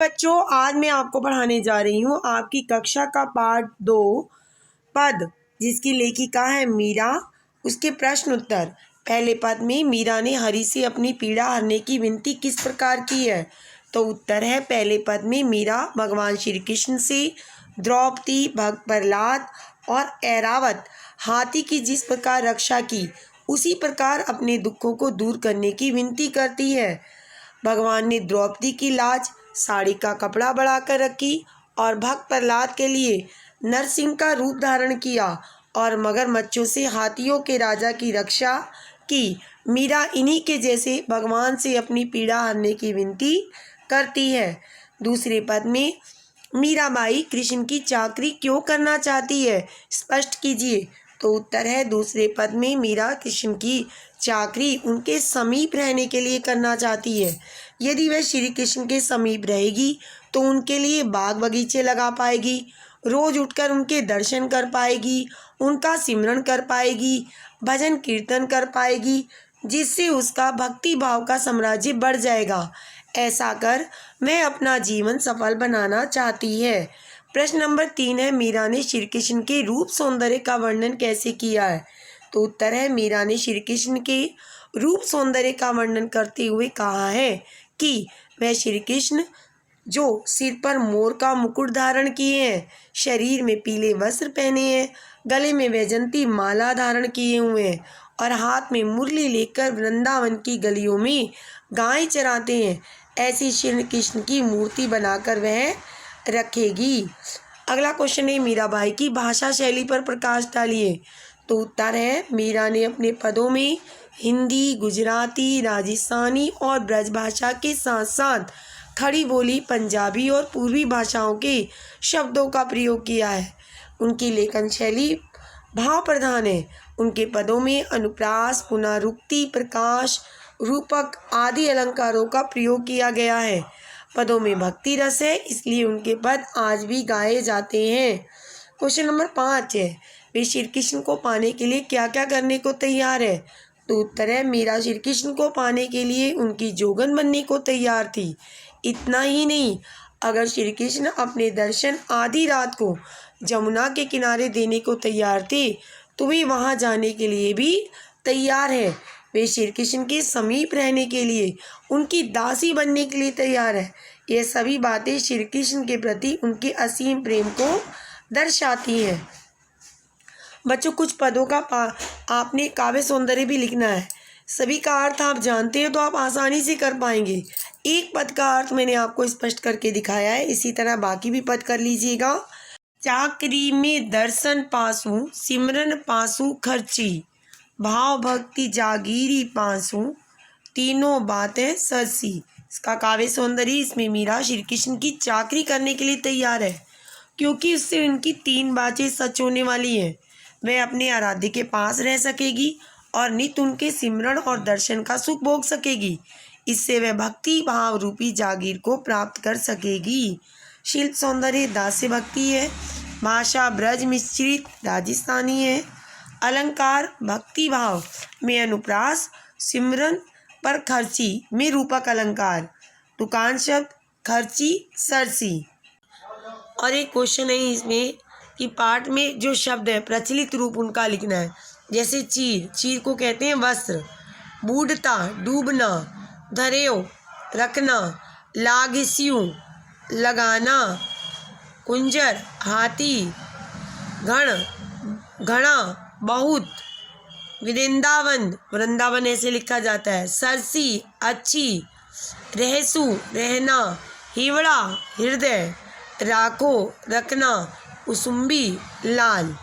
बच्चों, आज मैं आपको पढ़ाने जा रही हूँ आपकी कक्षा का पाठ 2 पद, जिसकी लेखिका है मीरा। उसके प्रश्न उत्तर। पहले पद में मीरा ने हरि से अपनी पीड़ा हरने की विनती किस प्रकार की है? तो उत्तर है, पहले पद में मीरा भगवान श्री कृष्ण से द्रौपदी, भक्त प्रहलाद और ऐरावत हाथी की जिस प्रकार रक्षा की, उसी प्रकार अपने दुखों को दूर करने की विनती करती है। भगवान ने द्रौपदी की लाज साड़ी का कपड़ा बढ़ाकर रखी और भक्त प्रहलाद के लिए नरसिंह का रूप धारण किया और मगरमच्छों से हाथियों के राजा की रक्षा की। मीरा इन्हीं के जैसे भगवान से अपनी पीड़ा हरने की विनती करती है। दूसरे पद में मीराबाई कृष्ण की चाकरी क्यों करना चाहती है? स्पष्ट कीजिए। तो उत्तर है, दूसरे पद में मीरा कृष्ण की चाकरी उनके समीप रहने के लिए करना चाहती है। यदि वह श्री कृष्ण के समीप रहेगी तो उनके लिए बाग बगीचे लगा पाएगी, रोज उठकर उनके दर्शन कर पाएगी, उनका सिमरन कर पाएगी, भजन कीर्तन कर पाएगी, जिससे उसका भक्ति भाव का साम्राज्य बढ़ जाएगा। ऐसा कर वह अपना जीवन सफल बनाना चाहती है। प्रश्न नंबर 3 है, मीरा ने श्री कृष्ण के रूप सौंदर्य का वर्णन कैसे किया है? तो उत्तर है, मीरा ने श्री कृष्ण के रूप सौंदर्य का वर्णन करते हुए कहा है कि वह श्री कृष्ण जो सिर पर मोर का मुकुट धारण किए हैं, शरीर में पीले वस्त्र पहने हैं, गले में वैजंती माला धारण किए हुए हैं और हाथ में मुरली लेकर वृंदावन की गलियों में गाय चराते हैं, ऐसी श्री कृष्ण की मूर्ति बनाकर वह रखेगी। अगला क्वेश्चन है, मीराबाई की भाषा शैली पर प्रकाश डालिए। तो उत्तर है, मीरा ने अपने पदों में हिंदी, गुजराती, राजस्थानी और ब्रज भाषा के साथ साथ खड़ी बोली पंजाबी और पूर्वी भाषाओं के शब्दों का प्रयोग किया है। उनकी लेखन शैली भाव प्रधान है। उनके पदों में अनुप्रास, पुनरुक्ति, प्रकाश, रूपक आदि अलंकारों का प्रयोग किया गया है। पदों में भक्ति रस है, इसलिए उनके पद आज भी गाए जाते हैं। क्वेश्चन नंबर 5 है, वे श्री कृष्ण को पाने के लिए क्या क्या करने को तैयार है? तो उत्तर है, मीरा श्री कृष्ण को पाने के लिए उनकी जोगन बनने को तैयार थी। इतना ही नहीं, अगर श्री कृष्ण अपने दर्शन आधी रात को जमुना के किनारे देने को तैयार थे तो वे वहां जाने के लिए भी तैयार है। वे श्री कृष्ण के समीप रहने के लिए, उनकी दासी बनने के लिए तैयार है। ये सभी बातें श्री कृष्ण के प्रति उनके असीम प्रेम को दर्शाती हैं। बच्चों, कुछ पदों का आपने काव्य सौंदर्य भी लिखना है। सभी का अर्थ आप जानते हैं तो आप आसानी से कर पाएंगे। एक पद का अर्थ मैंने आपको स्पष्ट करके दिखाया है, इसी तरह बाकी भी पद कर लीजिएगा। चाकरी में दर्शन पासूं, सिमरन पासूं खर्ची, भाव भक्ति जागीरी पासूं, तीनों बातें सरसी। इसका काव्य सौंदर्य, इसमें मीरा श्री कृष्ण की चाकरी करने के लिए तैयार है, क्योंकि उससे उनकी 3 बातें सच होने वाली हैं। वह अपने आराध्य के पास रह सकेगी और नित्य उनके सिमरन और दर्शन का सुख भोग सकेगी। इससे वह भक्ति भाव रूपी जागीर को प्राप्त कर सकेगी। शिल्प सौंदर्य दास्य भक्ति है, भाषा ब्रज मिश्रित राजस्थानी है, अलंकार भक्ति भाव में अनुप्रास, सिमरन पर खर्ची में रूपक अलंकार, दुकान शब्द खर्ची सरसी। और एक क्वेश्चन है इसमें कि पाठ में जो शब्द है प्रचलित रूप उनका लिखना है। जैसे चीर, चीर को कहते हैं वस्त्र, बूढ़ता डूबना, धरेओ रखना, लागिस्यू लगाना, कुंजर हाथी, घण घना बहुत, वृंदावन वृंदावन ऐसे लिखा जाता है, सरसी अच्छी, रहसु रहना, हिवड़ा हृदय, राखो रखना, कुसुम्बी लाल।